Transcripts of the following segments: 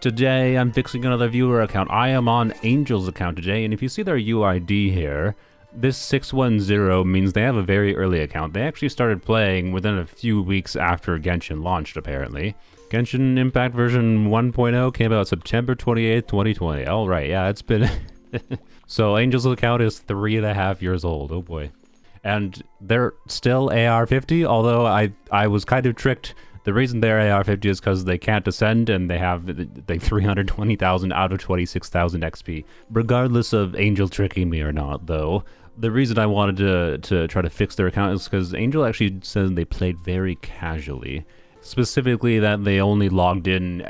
Today, I'm fixing another viewer account. I am on Angel's account today, and if you see their UID here, this 610 means they have a very early account. They actually started playing within a few weeks after Genshin launched, apparently. Genshin Impact version 1.0 came out September 28th, 2020. Alright, yeah, it's been... So, Angel's account is 3.5 years old. Oh boy. And they're still AR-50, although I was kind of tricked. The reason they're AR-50 is because they can't ascend, and they have 320,000 out of 26,000 XP. Regardless of Angel tricking me or not, though, the reason I wanted to try to fix their account is because Angel actually says they played very casually. Specifically that they only logged in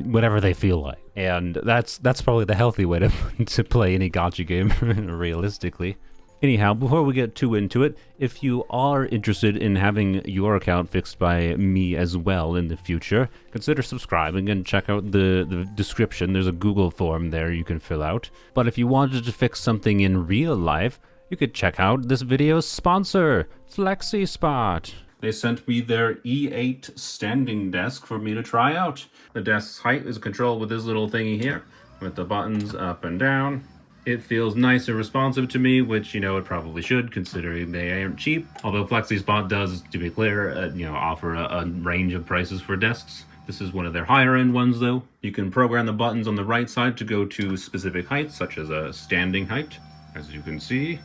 whenever they feel like. And that's probably the healthy way to play any gacha game, realistically. Anyhow, before we get too into it, if you are interested in having your account fixed by me as well in the future, consider subscribing and check out the description. There's a Google form there you can fill out. But if you wanted to fix something in real life, you could check out this video's sponsor, Flexispot. They sent me their E8 standing desk for me to try out. The desk's height is controlled with this little thingy here, with the buttons up and down. It feels nice and responsive to me, which, you know, it probably should, considering they aren't cheap. Although Flexispot does, to be clear, offer a range of prices for desks. This is one of their higher-end ones, though. You can program the buttons on the right side to go to specific heights, such as a standing height, as you can see.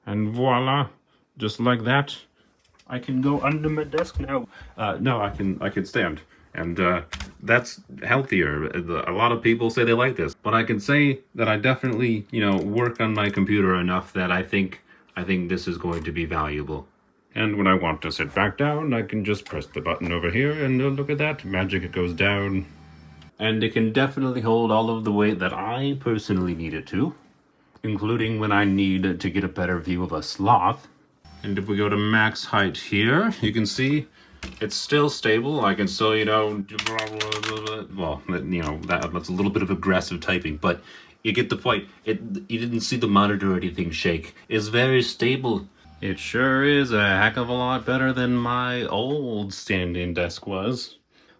And voila, just like that, I can go under my desk now. No, I can stand. And that's healthier. A lot of people say they like this, but I can say that I definitely, work on my computer enough that I think this is going to be valuable. And when I want to sit back down, I can just press the button over here, and look at that, magic, it goes down. And it can definitely hold all of the weight that I personally need it to, including when I need to get a better view of a sloth. And if we go to max height here, you can see it's still stable. I can still, well, that's a little bit of aggressive typing, but you get the point. You didn't see the monitor or anything shake. It's very stable. It sure is a heck of a lot better than my old standing desk was.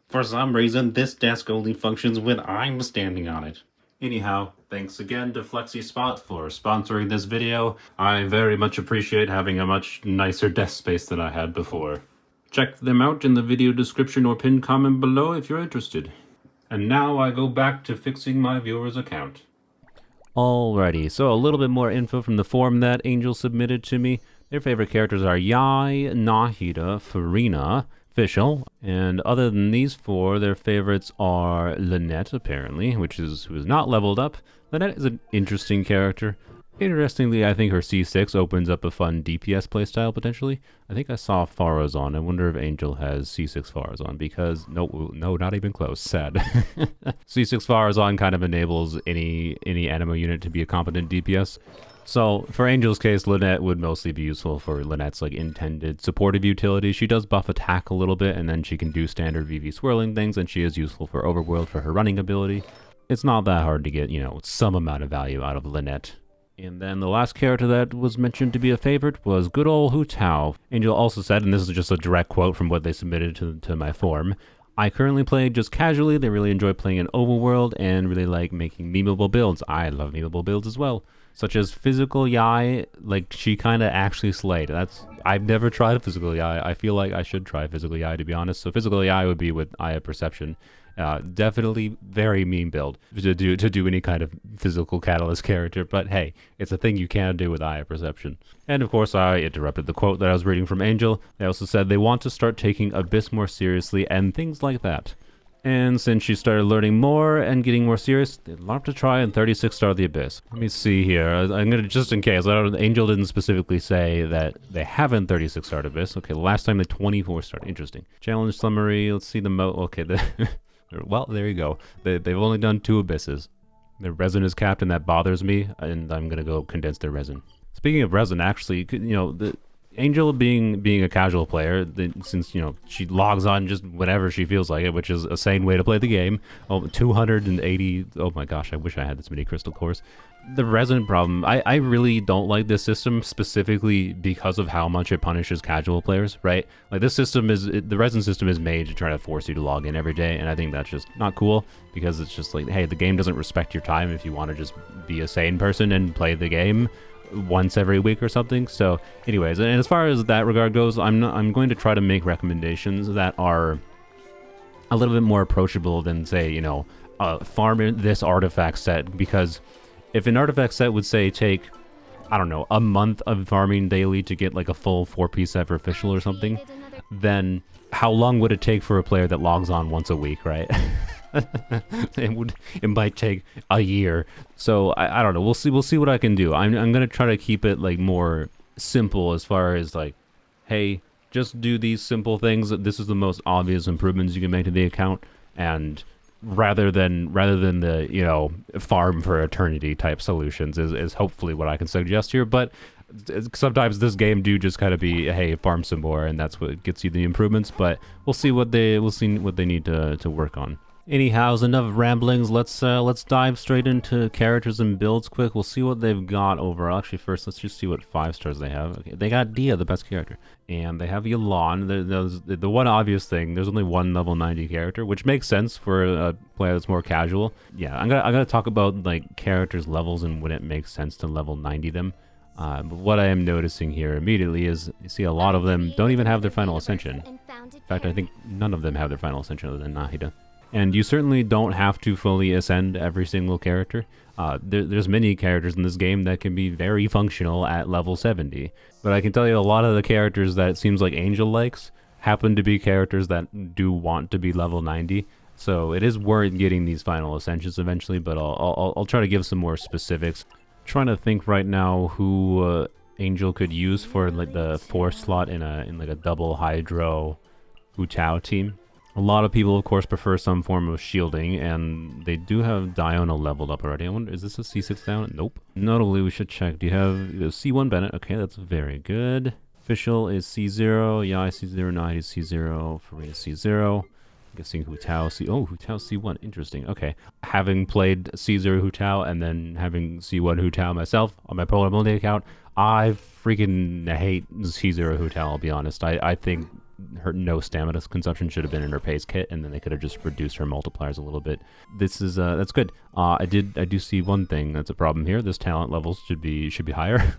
For some reason, this desk only functions when I'm standing on it. Anyhow, thanks again to Flexispot for sponsoring this video. I very much appreciate having a much nicer desk space than I had before. Check them out in the video description or pinned comment below if you're interested. And now I go back to fixing my viewer's account. Alrighty, so a little bit more info from the form that Angel submitted to me. Their favorite characters are Yai, Nahida, Farina, Fischl, and other than these four, their favorites are Lynette, apparently, who is not leveled up. Lynette is an interesting character. Interestingly, I think her C6 opens up a fun DPS playstyle, potentially. I think I saw Farazan. I wonder if Angel has C6 Farazan, because no, not even close. Sad. C6 Farazan kind of enables any animo unit to be a competent DPS. So, for Angel's case, Lynette would mostly be useful for Lynette's intended supportive utility. She does buff attack a little bit, and then she can do standard VV swirling things, and she is useful for Overworld for her running ability. It's not that hard to get, some amount of value out of Lynette. And then the last character that was mentioned to be a favorite was good old Hu Tao. Angel also said, and this is just a direct quote from what they submitted to my form, I currently play just casually. They really enjoy playing in Overworld and really like making memeable builds. I love memeable builds as well. Such as Physical Yai, she kind of actually slayed. I've never tried a Physical Yai. I feel like I should try Physical Yai, to be honest. So Physical Yai would be with Eye of Perception. Definitely very meme build to do any kind of physical catalyst character, but hey, it's a thing you can do with Eye of Perception. And of course, I interrupted the quote that I was reading from Angel. They also said they want to start taking Abyss more seriously and things like that. And since she started learning more and getting more serious, they'd love to try and 36 star the Abyss. Let me see here. I'm gonna, just in case, Angel didn't specifically say that they haven't 36 starred Abyss. Okay, last time they 24 starred. Interesting. Challenge summary. Let's see the okay. Well, there you go. They've only done 2 Abysses. Their resin is capped, and that bothers me, and I'm gonna go condense their resin. Speaking of resin, actually, Angel being a casual player, since, you know, she logs on just whenever she feels like it, which is a sane way to play the game. Oh, 280, oh my gosh, I wish I had this many crystal cores. The resin problem, I really don't like this system specifically because of how much it punishes casual players, right? Like, this system the resin system is made to try to force you to log in every day, and I think that's just not cool, because it's just like, hey, the game doesn't respect your time if you want to just be a sane person and play the game once every week or something. So anyways, and as far as that regard goes, I'm going to try to make recommendations that are a little bit more approachable than, say, you know, farm this artifact set, because if an artifact set would, say, take, I don't know, a month of farming daily to get like a full 4-piece set for official or something, then how long would it take for a player that logs on once a week, right? It might take a year. So I don't know. We'll see what I can do. I'm gonna try to keep it like more simple as far as like, hey, just do these simple things. This is the most obvious improvements you can make to the account, and rather than the, you know, farm for eternity type solutions is hopefully what I can suggest here. But sometimes this game do just kind of be, hey, farm some more, and that's what gets you the improvements. But we'll see what they need to work on. Anyhow, enough ramblings. Let's dive straight into characters and builds quick. We'll see what they've got overall. Actually, first, let's just see what 5 stars they have. Okay, they got Dia, the best character. And they have Yelan. The one obvious thing, there's only one level 90 character, which makes sense for a player that's more casual. Yeah, I'm gonna talk about like characters' levels and when it makes sense to level 90 them. But what I am noticing here immediately is, you see a lot of them don't even have their final ascension. In fact, I think none of them have their final ascension other than Nahida. And you certainly don't have to fully ascend every single character. There's many characters in this game that can be very functional at level 70. But I can tell you a lot of the characters that it seems like Angel likes happen to be characters that do want to be level 90. So it is worth getting these final ascensions eventually, but I'll try to give some more specifics. I'm trying to think right now who Angel could use for like the 4th slot in like a double Hydro Hu Tao team. A lot of people, of course, prefer some form of shielding, and they do have Diona leveled up already. I wonder, is this a C6 down? Nope. Notably, we should check. Do you have C1 Bennett? Okay, that's very good. Official is C0, Yai C0, Nahida C0, Farina C0. I'm guessing Hu Tao C... Oh, Hu Tao C1. Interesting. Okay. Having played C0 Hu Tao and then having C1 Hu Tao myself on my Polar Multi account, I freaking hate C0 Hu Tao, I'll be honest. I think her no stamina consumption should have been in her pace kit, and then they could have just reduced her multipliers a little bit. This is that's good. I do see one thing that's a problem here. This talent levels should be higher.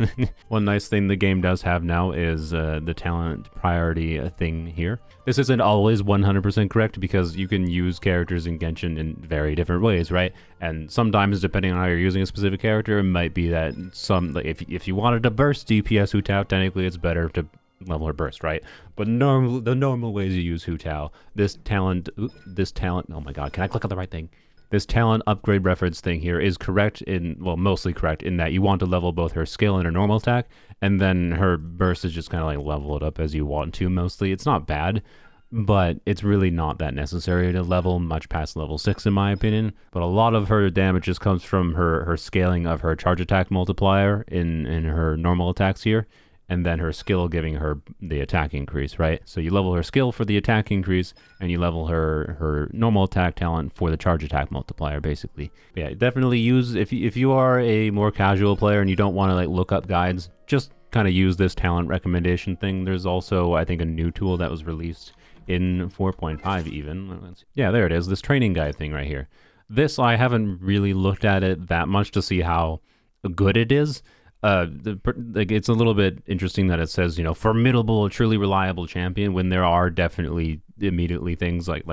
One nice thing the game does have now is the talent priority thing here. This isn't always 100% correct, because you can use characters in Genshin in very different ways, right? And sometimes, depending on how you're using a specific character, it might be that like if you wanted to burst DPS Hu Tao, technically it's better to level her burst, right? But the normal ways you use Hu Tao, this talent, oh my god, can I click on the right thing? This talent upgrade reference thing here is correct well, mostly correct in that you want to level both her skill and her normal attack, and then her burst is just kind of like level it up as you want to mostly. It's not bad, but it's really not that necessary to level much past level 6 in my opinion. But a lot of her damage just comes from her scaling of her charge attack multiplier in her normal attacks here, and then her skill giving her the attack increase, right? So you level her skill for the attack increase, and you level her normal attack talent for the charge attack multiplier, basically. But yeah, definitely use, if you are a more casual player and you don't want to like look up guides, just kind of use this talent recommendation thing. There's also, I think, a new tool that was released in 4.5 even. Yeah, there it is, this training guide thing right here. This, I haven't really looked at it that much to see how good it is. It's a little bit interesting that it says, you know, formidable, truly reliable champion, when there are definitely immediately things like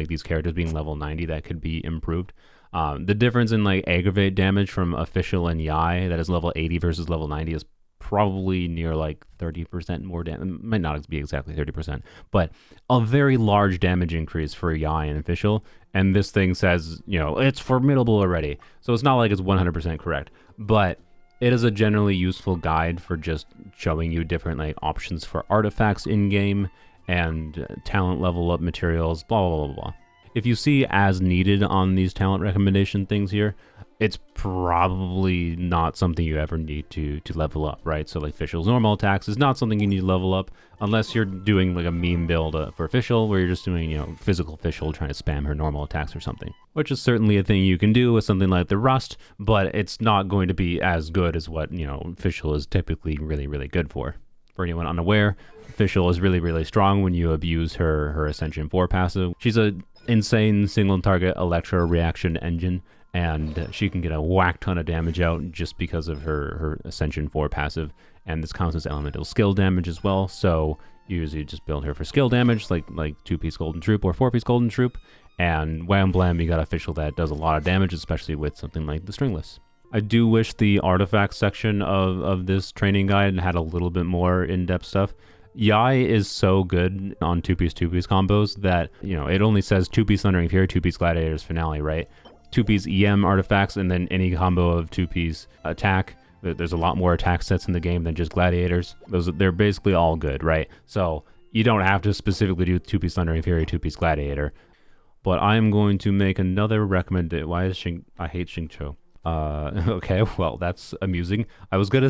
these characters being level 90 that could be improved. The difference in like aggravate damage from official and Yai that is level 80 versus level 90 is probably near like 30% more damage. It might not be exactly 30%, but a very large damage increase for Yai and official. And this thing says, you know, it's formidable already. So it's not like it's 100% correct, but it is a generally useful guide for just showing you different like options for artifacts in-game and talent level up materials, blah, blah, blah, blah. If you see as needed on these talent recommendation things here, it's probably not something you ever need to level up, right? So like Fischl's normal attacks is not something you need to level up unless you're doing like a meme build for Fischl where you're just doing, you know, physical Fischl trying to spam her normal attacks or something, which is certainly a thing you can do with something like the Rust, but it's not going to be as good as what, you know, Fischl is typically really, really good for. For anyone unaware, Fischl is really, really strong when you abuse her Ascension 4 passive. She's a insane single target Electro reaction engine, and she can get a whack ton of damage out just because of her Ascension 4 passive, and this counts as elemental skill damage as well, so you usually just build her for skill damage, like 2-piece Golden Troop or 4-piece Golden Troop, and wham blam, you got a Fischl that does a lot of damage, especially with something like the Stringless. I do wish the artifact section of this training guide had a little bit more in-depth stuff. Yai is so good on 2-piece combos that, you know, it only says 2-piece Thundering Fury, 2-piece Gladiator's Finale, right? 2-piece EM artifacts, and then any combo of 2-piece attack. There's a lot more attack sets in the game than just Gladiators. They're basically all good, right? So you don't have to specifically do 2-piece Thundering Fury, 2-piece Gladiator. But I'm going to make another recommendation. Why is I hate Xingqiu. Okay, well, that's amusing. I was gonna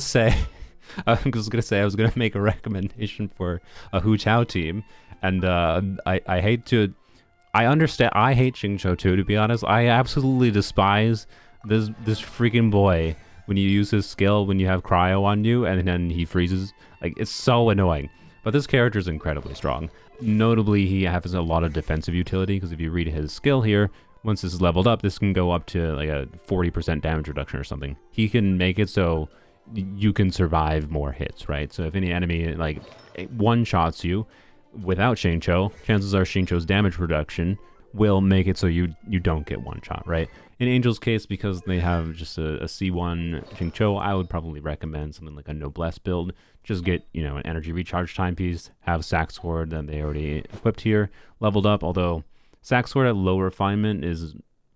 I was gonna make a recommendation for a Hu Chao team, and I hate to. I understand. I hate Xingqiu too, to be honest. I absolutely despise this freaking boy when you use his skill when you have cryo on you and then he freezes. Like, it's so annoying. But this character is incredibly strong. Notably, he has a lot of defensive utility, because if you read his skill here, once this is leveled up, this can go up to like a 40% damage reduction or something. He can make it so you can survive more hits, right? So if any enemy like one-shots you without Xingqiu, chances are Xingqiu's damage reduction will make it so you don't get one-shot, right? In Angel's case, because they have just a C1 Xingqiu, I would probably recommend something like a Noblesse build. Just get, you know, an energy recharge timepiece, have Sack Sword that they already equipped here, leveled up, although Sack Sword at low refinement is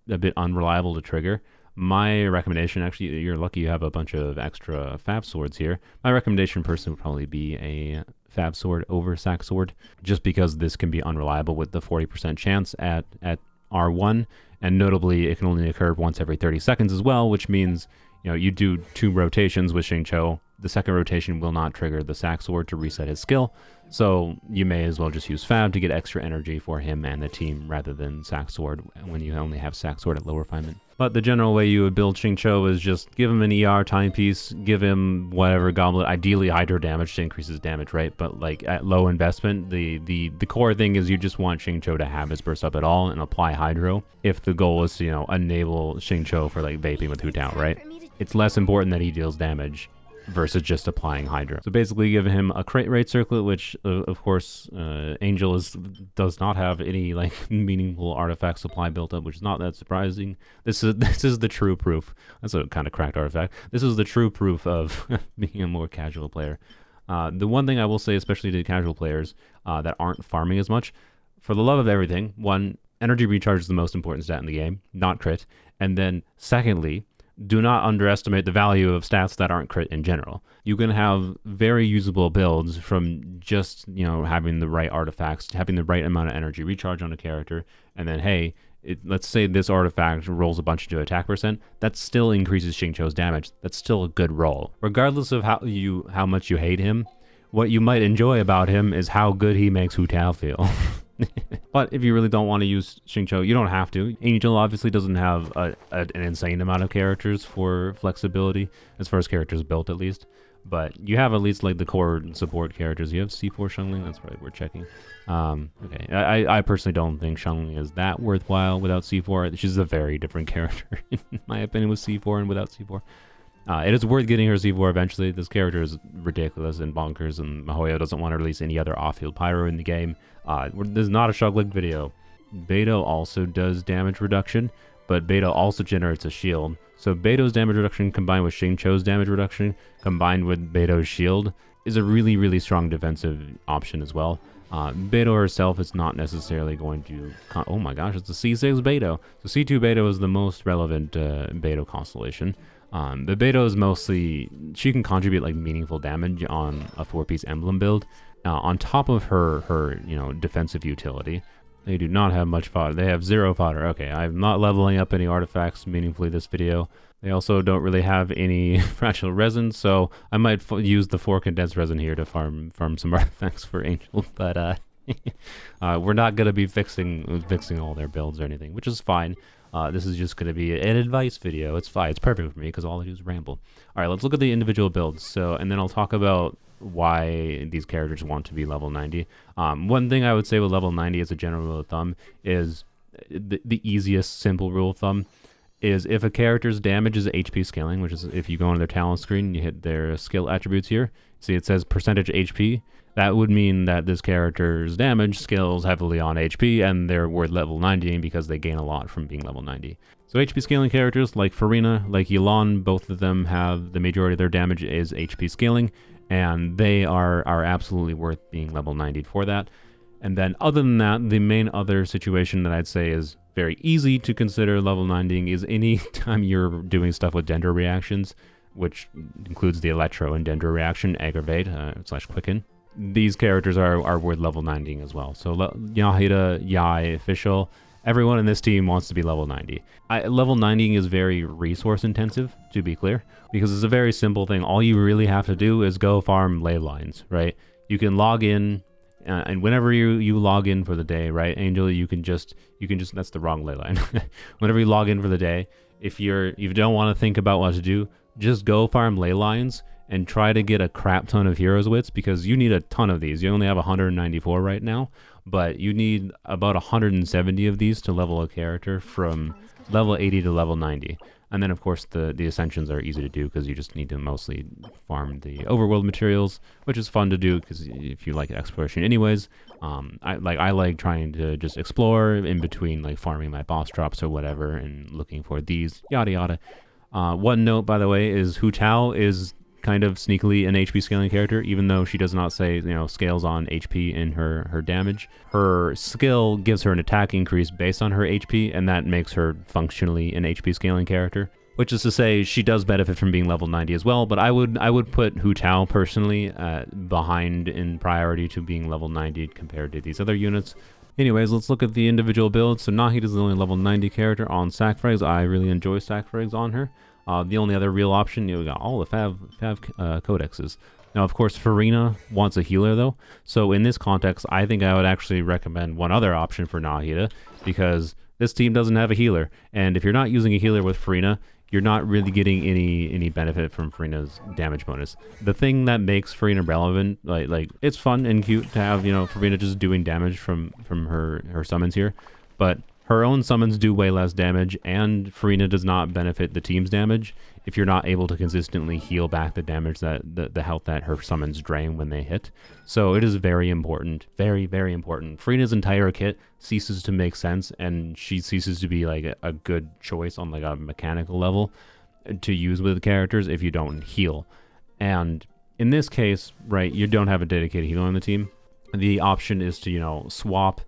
a bit unreliable to trigger. My recommendation, actually, you're lucky you have a bunch of extra Fab Swords here. My recommendation personally would probably be a Fab Sword over Sack Sword, just because this can be unreliable with the 40% chance at R1, and notably it can only occur once every 30 seconds as well, which means, you know, you do 2 rotations with Xingqiu, the second rotation will not trigger the Sack Sword to reset his skill, so you may as well just use Fab to get extra energy for him and the team rather than Sack Sword when you only have Sack Sword at low refinement. But the general way you would build Xingqiu is just give him an ER timepiece, give him whatever goblet, ideally hydro damage to increase his damage, right? But like at low investment, the core thing is you just want Xingqiu to have his burst up at all and apply hydro if the goal is to, you know, enable Xingqiu for like vaping with Hu Tao, right? It's less important that he deals damage versus just applying Hydra. So basically give him a crate rate circlet, which of course Angel does not have any like meaningful artifact supply built up, which is not that surprising. This is the true proof. That's a kind of cracked artifact. This is the true proof of being a more casual player. The one thing I will say, especially to casual players that aren't farming as much, for the love of everything, one, energy recharge is the most important stat in the game, not crit. And then secondly, do not underestimate the value of stats that aren't crit in general. You can have very usable builds from just, you know, having the right artifacts, having the right amount of energy recharge on a character, and then, hey, let's say this artifact rolls a bunch into attack percent, that still increases Xingqiu's damage. That's still a good roll. Regardless of how much you hate him, what you might enjoy about him is how good he makes Hu Tao feel. But if you really don't want to use Xingqiu, you don't have to. Angel obviously doesn't have an insane amount of characters for flexibility, as far as characters built at least. But you have at least like the core support characters. You have C4 Shengling, that's right, we're checking. Okay, I personally don't think Shengling is that worthwhile without C4. She's a very different character, in my opinion, with C4 and without C4. It is worth getting her C4 eventually. This character is ridiculous and bonkers, and Mihoyo doesn't want to release any other off-field pyro in the game. There's not a Shuglick video. Beidou also does damage reduction, but Beidou also generates a shield. So Beidou's damage reduction combined with Xingqiu's damage reduction combined with Beidou's shield is a really, really strong defensive option as well. Beidou herself is not necessarily going to... Oh my gosh, it's a C6 Beidou. So C2 Beidou is the most relevant Beidou constellation. The Beidou is mostly... She can contribute like meaningful damage on a 4-piece emblem build. On top of her you know, defensive utility, They do not have much fodder. They have 0 fodder. Okay, I'm not leveling up any artifacts meaningfully this video. They also don't really have any fractional resin, so I might use the 4 condensed resin here to farm some artifacts for Angel, but we're not going to be fixing all their builds or anything, which is fine. This is just going to be an advice video. It's fine. It's perfect for me because all I do is ramble. All right, let's look at the individual builds. So, and then I'll talk about why these characters want to be level 90. One thing I would say with level 90 as a general rule of thumb is the easiest simple rule of thumb is if a character's damage is HP scaling, which is if you go on their talent screen and you hit their skill attributes here, see it says percentage HP. That would mean that this character's damage scales heavily on HP, and they're worth level 90 because they gain a lot from being level 90. So HP scaling characters like Farina, like Yelan, both of them have the majority of their damage is HP scaling, and they are absolutely worth being level 90 for that. And then other than that, the main other situation that I'd say is very easy to consider level 90 is any time you're doing stuff with Dendro reactions, which includes the Electro and Dendro reaction, Aggravate / Quicken. These characters are worth level 90 as well. So Yahida, Yai, Official, everyone in this team wants to be level 90. Level 90 is very resource intensive, to be clear, because it's a very simple thing. All you really have to do is go farm ley lines, right? You can log in, and whenever you log in for the day, right, Angel, you can just that's the wrong ley line. Whenever you log in for the day, if you don't want to think about what to do, just go farm ley lines and try to get a crap ton of heroes wits, because you need a ton of these. You only have 194 right now, but you need about 170 of these to level a character from level 80 to level 90. And then, of course, the ascensions are easy to do because you just need to mostly farm the overworld materials, which is fun to do because if you like exploration anyways. I like trying to just explore in between, like farming my boss drops or whatever and looking for these, yada yada. One note, by the way, is Hu Tao is kind of sneakily an HP scaling character, even though she does not say, scales on HP in her damage. Her skill gives her an attack increase based on her HP, and that makes her functionally an HP scaling character. Which is to say, she does benefit from being level 90 as well, but I would put Hu Tao personally behind in priority to being level 90 compared to these other units. Anyways, let's look at the individual builds. So Nahid is the only level 90 character on Sacrifice. I really enjoy Sacrifice on her. The only other real option, we got all the Fav codexes. Now, of course, Farina wants a healer, though. So in this context, I think I would actually recommend one other option for Nahida, because this team doesn't have a healer. And if you're not using a healer with Farina, you're not really getting any benefit from Farina's damage bonus. The thing that makes Farina relevant, like it's fun and cute to have, Farina just doing damage from her summons here, but her own summons do way less damage, and Farina does not benefit the team's damage if you're not able to consistently heal back the damage that the health that her summons drain when they hit. So it is very important, very, very important. Farina's entire kit ceases to make sense, and she ceases to be like a good choice on like a mechanical level to use with characters if you don't heal. And in this case, right, you don't have a dedicated healer on the team. The option is to, swap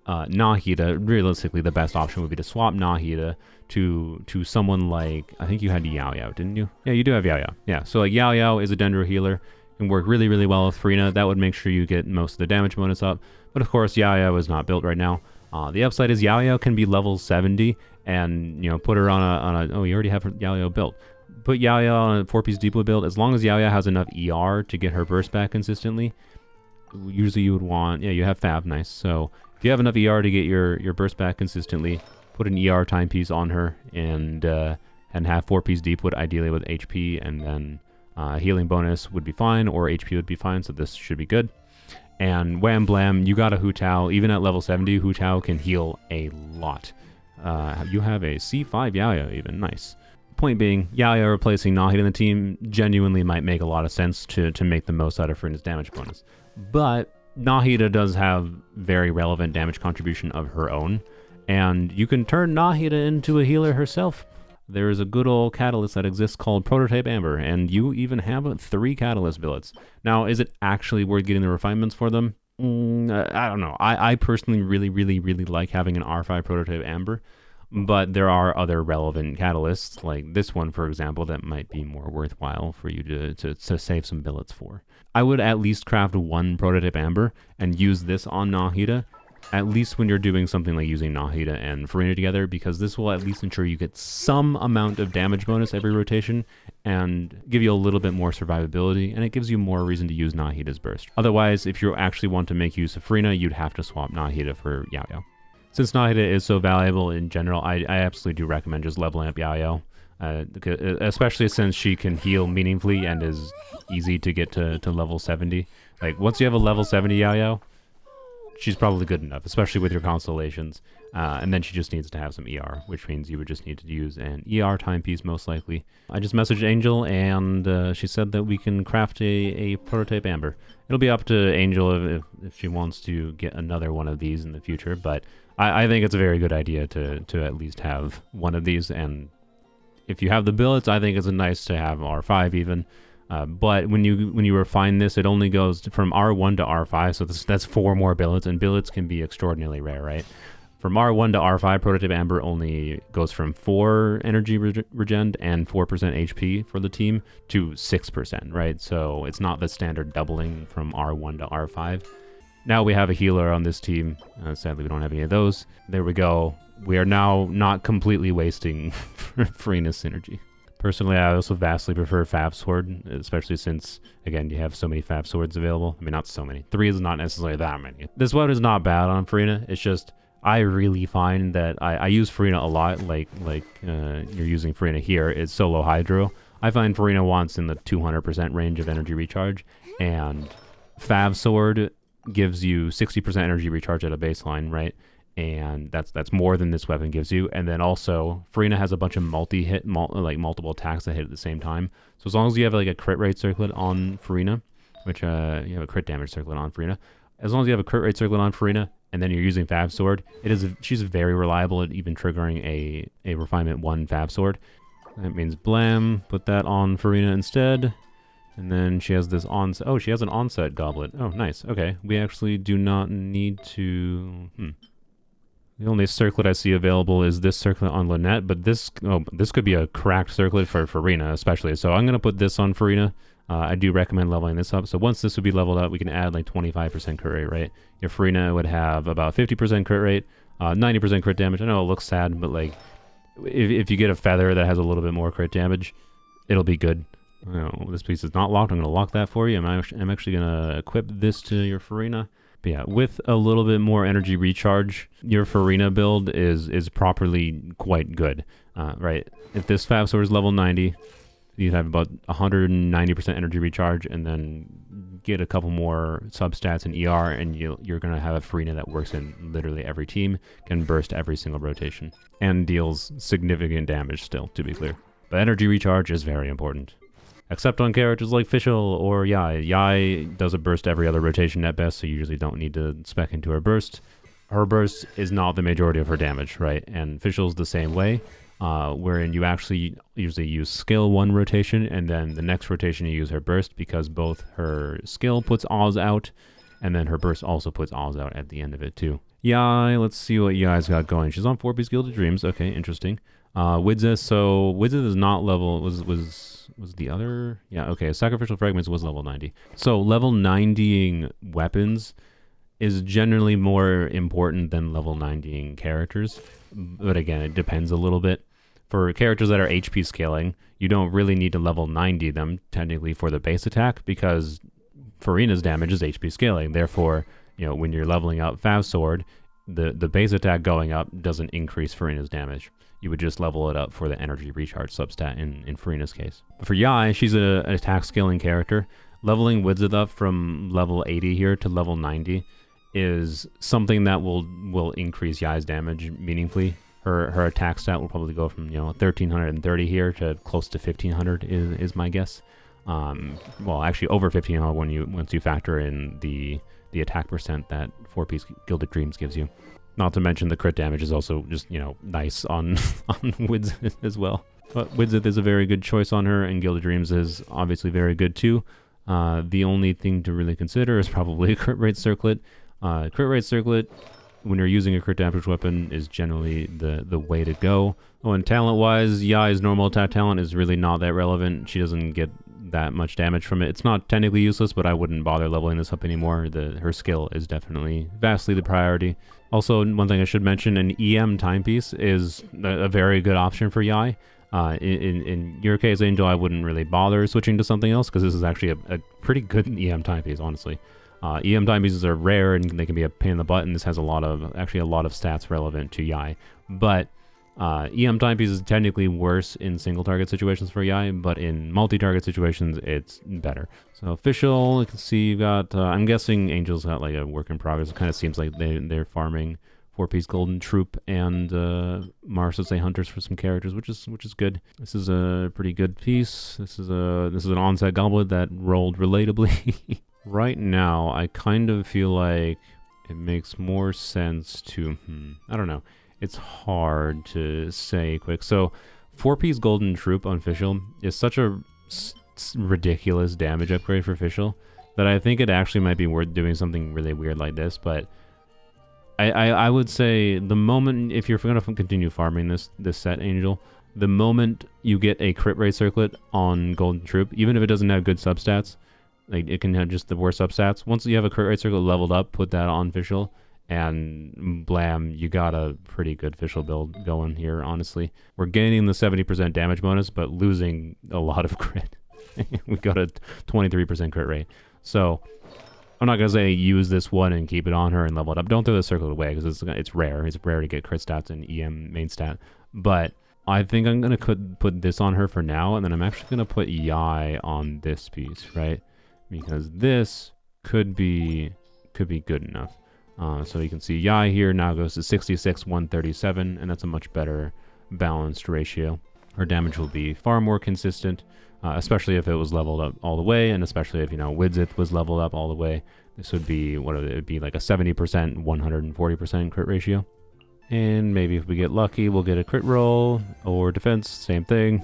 Nahida. Realistically, the best option would be to swap Nahida to someone like, I think you had Yao Yao, didn't you? Yeah, you do have Yao Yao. Yeah, so like Yao Yao is a Dendro healer, can work really, really well with Farina. That would make sure you get most of the damage bonus up. But of course, Yao Yao is not built right now. The upside is Yao Yao can be level 70, and put her on a oh, you already have Yao Yao built. Put Yao Yao on a 4-piece depot build. As long as Yao Yao has enough ER to get her burst back consistently, usually you would want, you have Fab, nice. So if you have enough ER to get your burst back consistently, put an ER timepiece on her and have 4-piece Deepwood, ideally with HP, and then healing bonus would be fine, or HP would be fine, so this should be good. And wham blam, you got a Hu Tao. Even at level 70, Hu Tao can heal a lot. You have a C5 Yao Yao even, nice. Point being, Yao Yao replacing Nahid in the team genuinely might make a lot of sense to make the most out of Farina's damage bonus. But Nahida does have very relevant damage contribution of her own, and you can turn Nahida into a healer herself. There is a good old catalyst that exists called Prototype Amber, and you even have 3 catalyst billets. Now, is it actually worth getting the refinements for them? I don't know. I personally really, really, really like having an R5 Prototype Amber, but there are other relevant catalysts, like this one, for example, that might be more worthwhile for you to save some billets for. I would at least craft 1 Prototype Amber and use this on Nahida at least when you're doing something like using Nahida and Farina together, because this will at least ensure you get some amount of damage bonus every rotation and give you a little bit more survivability, and it gives you more reason to use Nahida's burst. Otherwise, if you actually want to make use of Farina, you'd have to swap Nahida for Yao Yao. Since Nahida is so valuable in general, I absolutely do recommend just leveling up Yao Yao. Especially since she can heal meaningfully and is easy to get to level 70. Like, once you have a level 70 Yao Yao, she's probably good enough, especially with your constellations. And then she just needs to have some ER, which means you would just need to use an ER timepiece, most likely. I just messaged Angel, and she said that we can craft a prototype Amber. It'll be up to Angel if she wants to get another one of these in the future, but I think it's a very good idea to at least have one of these, and if you have the billets, I think it's nice to have R5 even. But when you refine this, it only goes from R1 to R5, so that's 4 more billets, and billets can be extraordinarily rare, right? From R1 to R5, Prototype Amber only goes from 4 energy regen and 4% HP for the team to 6%, right? So it's not the standard doubling from R1 to R5. Now we have a healer on this team. Sadly, we don't have any of those. There we go. We are now not completely wasting Farina's synergy. Personally, I also vastly prefer Fav Sword, especially since, again, you have so many Fav Swords available. I mean, not so many. 3 is not necessarily that many. This weapon is not bad on Farina. It's just, I really find that I use Farina a lot, like you're using Farina here. It's solo Hydro. I find Farina wants in the 200% range of energy recharge, and Fav Sword gives you 60% energy recharge at a baseline, right? And that's more than this weapon gives you. And then also, Farina has a bunch of multiple attacks that hit at the same time. So as long as you have like a crit rate circlet on Farina, which you have a crit damage circlet on Farina, as long as you have a crit rate circlet on Farina, and then you're using Fav Sword, she's very reliable at even triggering a Refinement 1 Fav Sword. That means blam, put that on Farina instead. And then she has this she has an onset goblet. Oh, nice. Okay, we actually do not need to... The only circlet I see available is this circlet on Lynette, but this could be a cracked circlet for Farina, especially. So I'm going to put this on Farina. I do recommend leveling this up. So once this would be leveled up, we can add like 25% crit rate, right? Your Farina would have about 50% crit rate, 90% crit damage. I know it looks sad, but like if you get a feather that has a little bit more crit damage, it'll be good. This piece is not locked. I'm going to lock that for you. I'm actually going to equip this to your Farina. But yeah, with a little bit more energy recharge, your Farina build is properly quite good, right? If this Fav Sword is level 90, you'd have about 190% energy recharge, and then get a couple more substats in ER, and you're going to have a Farina that works in literally every team, can burst every single rotation, and deals significant damage still, to be clear. But energy recharge is very important. Except on characters like Fischl or Yai. Yai does a burst every other rotation at best, so you usually don't need to spec into her burst. Her burst is not the majority of her damage, right? And Fischl's the same way, wherein you actually usually use skill 1 rotation, and then the next rotation you use her burst, because both her skill puts Oz out, and then her burst also puts Oz out at the end of it too. Yai, let's see what Yai's got going. She's on 4-piece Gilded Dreams. Okay, interesting. Widzith, so Widzith is not level, was the other? Yeah, okay, Sacrificial Fragments was level 90. So level 90ing weapons is generally more important than level 90ing characters. But again, it depends a little bit. For characters that are HP scaling, you don't really need to level 90 them, technically, for the base attack, because Farina's damage is HP scaling. Therefore, when you're leveling up Fav Sword, the base attack going up doesn't increase Farina's damage. You would just level it up for the energy recharge substat in Farina's case. But for Yai, she's an attack scaling character. Leveling Widzith up from level 80 here to level 90 is something that will increase Yai's damage meaningfully. Her attack stat will probably go from 1330 here to close to 1500 is my guess. Well, actually over 1500 once you factor in the attack percent that 4-piece Gilded Dreams gives you. Not to mention the crit damage is also just, nice on Widzith as well. But Widzith is a very good choice on her, and Gilded Dreams is obviously very good too. The only thing to really consider is probably a crit rate circlet. Crit rate circlet, when you're using a crit damage weapon, is generally the way to go. Oh, and talent-wise, Yai's normal attack talent is really not that relevant. She doesn't get that much damage from it. It's not technically useless, but I wouldn't bother leveling this up anymore. Her skill is definitely vastly the priority. Also, one thing I should mention, an EM timepiece is a very good option for Yai. In your case, Angel, I wouldn't really bother switching to something else, because this is actually a pretty good EM timepiece, honestly. EM timepieces are rare, and they can be a pain in the butt, and this has actually a lot of stats relevant to Yai. But EM timepiece is technically worse in single-target situations for Yai, but in multi-target situations, it's better. So official, you can see you've got, I'm guessing Angel's got like a work in progress. It kind of seems like they're farming 4-piece Golden Troop and Marsu's Hunters for some characters, which is good. This is a pretty good piece. This is an onset goblet that rolled relatably. Right now, I kind of feel like it makes more sense to, I don't know. It's hard to say quick. So 4-piece Golden Troop on official is such a ridiculous damage upgrade for official that I think it actually might be worth doing something really weird like this, but I would say the moment, if you're going to continue farming this set, Angel, the moment you get a crit rate circlet on Golden Troop, even if it doesn't have good substats, like it can have just the worst substats, once you have a crit rate circlet leveled up, put that on official, and blam, you got a pretty good official build going here, honestly. We're gaining the 70% damage bonus, but losing a lot of crit. We got a 23% crit rate. So I'm not going to say use this one and keep it on her and level it up. Don't throw the circlet away, because it's rare. It's rare to get crit stats in EM main stat. But I think I'm going to put this on her for now, and then I'm actually going to put Yai on this piece, right? Because this could be good enough. So you can see Yai here now goes to 66, 137, and that's a much better balanced ratio. Her damage will be far more consistent, especially if it was leveled up all the way, and especially if, Widzith was leveled up all the way. This would be, it would be like a 70%, 140% crit ratio. And maybe if we get lucky, we'll get a crit roll, or defense, same thing.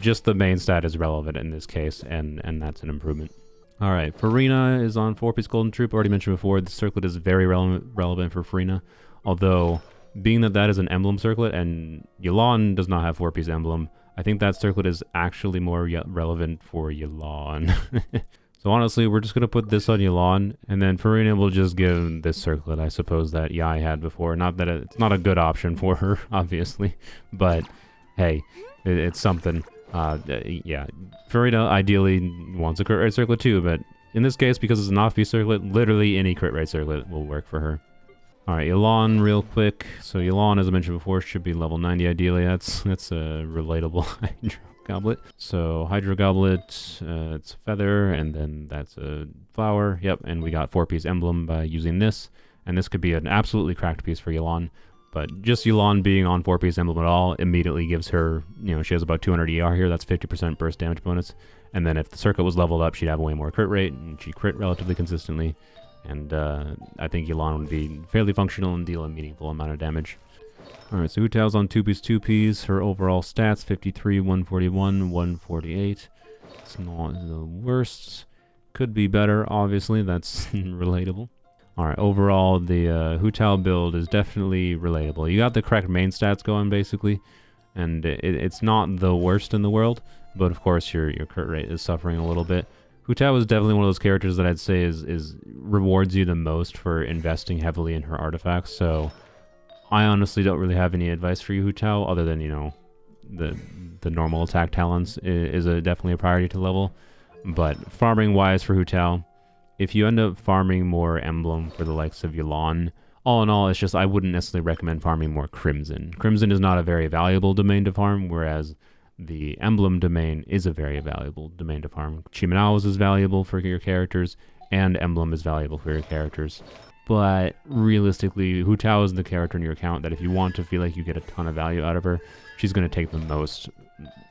Just the main stat is relevant in this case, and that's an improvement. All right, Farina is on 4-piece Golden Troop. Already mentioned before, the circlet is very relevant for Farina, although being that is an emblem circlet, and Yelan does not have 4-piece emblem, I think that circlet is actually more relevant for Yelan. So honestly, we're just going to put this on Yelan, and then Farina will just give this circlet, I suppose, that Yai had before. Not that it's not a good option for her, obviously, but hey, it's something. Yeah, Farina ideally wants a crit rate circlet too, but in this case, because it's an off-piece circlet, literally any crit rate circlet will work for her. Alright, Yelan real quick. So Yelan, as I mentioned before, should be level 90 ideally. That's a relatable Hydro Goblet. So Hydro Goblet, it's feather, and then that's a flower. Yep, and we got 4-piece emblem by using this. And this could be an absolutely cracked piece for Yelan. But just Yelan being on 4-piece emblem at all immediately gives her, she has about 200 ER here. That's 50% burst damage bonus. And then if the circuit was leveled up, she'd have way more crit rate, and she'd crit relatively consistently. And I think Yelan would be fairly functional and deal a meaningful amount of damage. Alright, so Hu Tao's on 2-piece. Her overall stats, 53, 141, 148. It's not the worst. Could be better, obviously. That's relatable. Alright, overall, the Hu Tao build is definitely relatable. You got the correct main stats going, basically. And it's not the worst in the world. But, of course, your crit rate is suffering a little bit. Hu Tao is definitely one of those characters that I'd say is rewards you the most for investing heavily in her artifacts. So I honestly don't really have any advice for you, Hu Tao, other than, the normal attack talents is definitely a priority to level. But farming wise for Hu Tao, if you end up farming more emblem for the likes of Yelan, all in all, it's just I wouldn't necessarily recommend farming more Crimson. Crimson is not a very valuable domain to farm, whereas the emblem domain is a very valuable domain to farm. Chiminao's is valuable for your characters, and emblem is valuable for your characters. But realistically, Hu Tao is the character in your account that if you want to feel like you get a ton of value out of her, she's going to take the most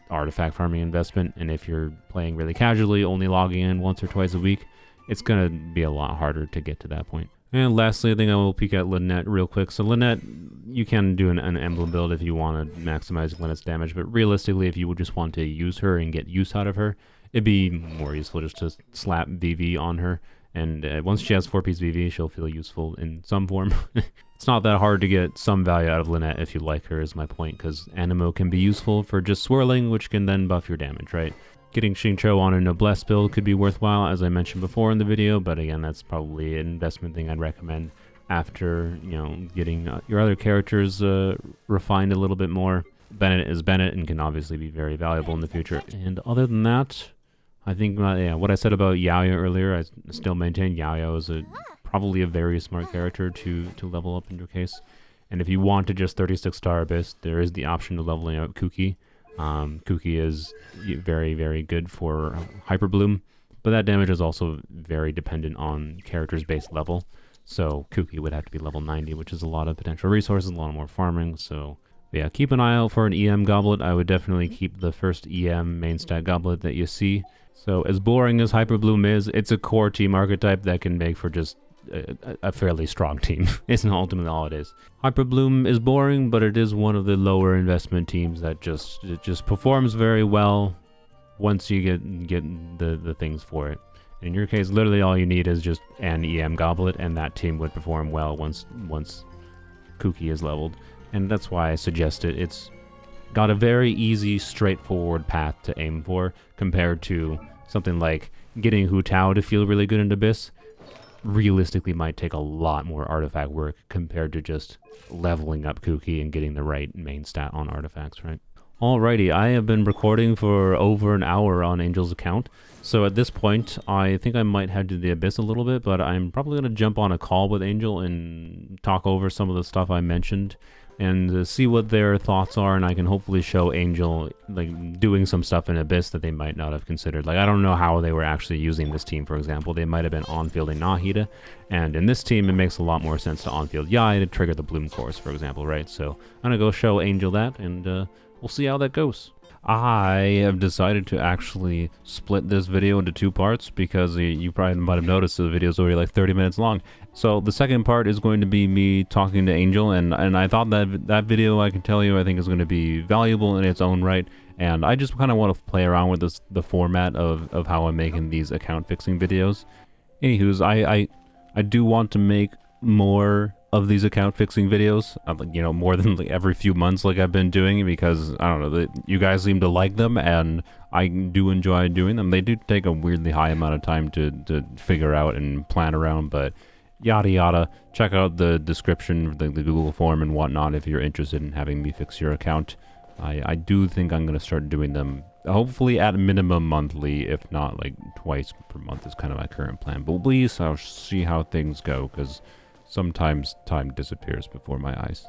artifact farming investment. And if you're playing really casually, only logging in once or twice a week, it's going to be a lot harder to get to that point. And lastly, I think I will peek at Lynette real quick. So Lynette, you can do an emblem build if you want to maximize Lynette's damage, but realistically, if you would just want to use her and get use out of her, it'd be more useful just to slap VV on her. And once she has 4-piece VV, she'll feel useful in some form. It's not that hard to get some value out of Lynette if you like her, is my point, because Animo can be useful for just swirling, which can then buff your damage, right? Getting Xingqiu on a Noblesse build could be worthwhile, as I mentioned before in the video, but again, that's probably an investment thing I'd recommend after, you know, getting your other characters refined a little bit more. Bennett is Bennett and can obviously be very valuable in the future. And other than that, I think yeah, what I said about Yaoya earlier, I still maintain Yaoya is probably a very smart character to level up in your case. And if you want to just 36-star Abyss, there is the option of leveling up Kuki. Kuki is very, very good for Hyper Bloom, but that damage is also very dependent on character's base level. So Kuki would have to be level 90, which is a lot of potential resources, a lot more farming. So yeah, keep an eye out for an EM goblet. I would definitely keep the first EM main stat goblet that you see. So as boring as Hyper Bloom is, it's a core team archetype that can make for just a fairly strong team. It's ultimately all it is. Hyper Bloom is boring, but it is one of the lower investment teams that just performs very well once you get the things for it. In your case, literally all you need is just an EM goblet, and that team would perform well once Kuki is leveled. And that's why I suggest it. It's got a very easy, straightforward path to aim for, compared to something like getting Hu Tao to feel really good in Abyss. Realistically might take a lot more artifact work compared to just leveling up Kuki and getting the right main stat on artifacts, right? Alrighty, I have been recording for over an hour on Angel's account, so at this point, I think I might head to the Abyss a little bit, but I'm probably going to jump on a call with Angel and talk over some of the stuff I mentioned, and see what their thoughts are, and I can hopefully show Angel like doing some stuff in Abyss that they might not have considered. Like, I don't know how they were actually using this team, for example. They might have been on-fielding Nahida, and in this team, it makes a lot more sense to on-field Yai to trigger the Bloom course, for example, right? So I'm gonna go show Angel that, and we'll see how that goes. I have decided to actually split this video into two parts because you probably might have noticed the video is already like 30 minutes long. So the second part is going to be me talking to Angel, and I thought that video, I can tell you, I think is going to be valuable in its own right. And I just kind of want to play around with the format of how I'm making these account fixing videos. Anywho's, I do want to make more of these account fixing videos, you know, more than like every few months like I've been doing, because I don't know, you guys seem to like them and I do enjoy doing them. They do take a weirdly high amount of time to figure out and plan around, but yada yada. Check out the description, the Google form and whatnot if you're interested in having me fix your account. I do think I'm going to start doing them, hopefully at minimum monthly, if not like twice per month is kind of my current plan. But please, I'll see how things go, because sometimes time disappears before my eyes.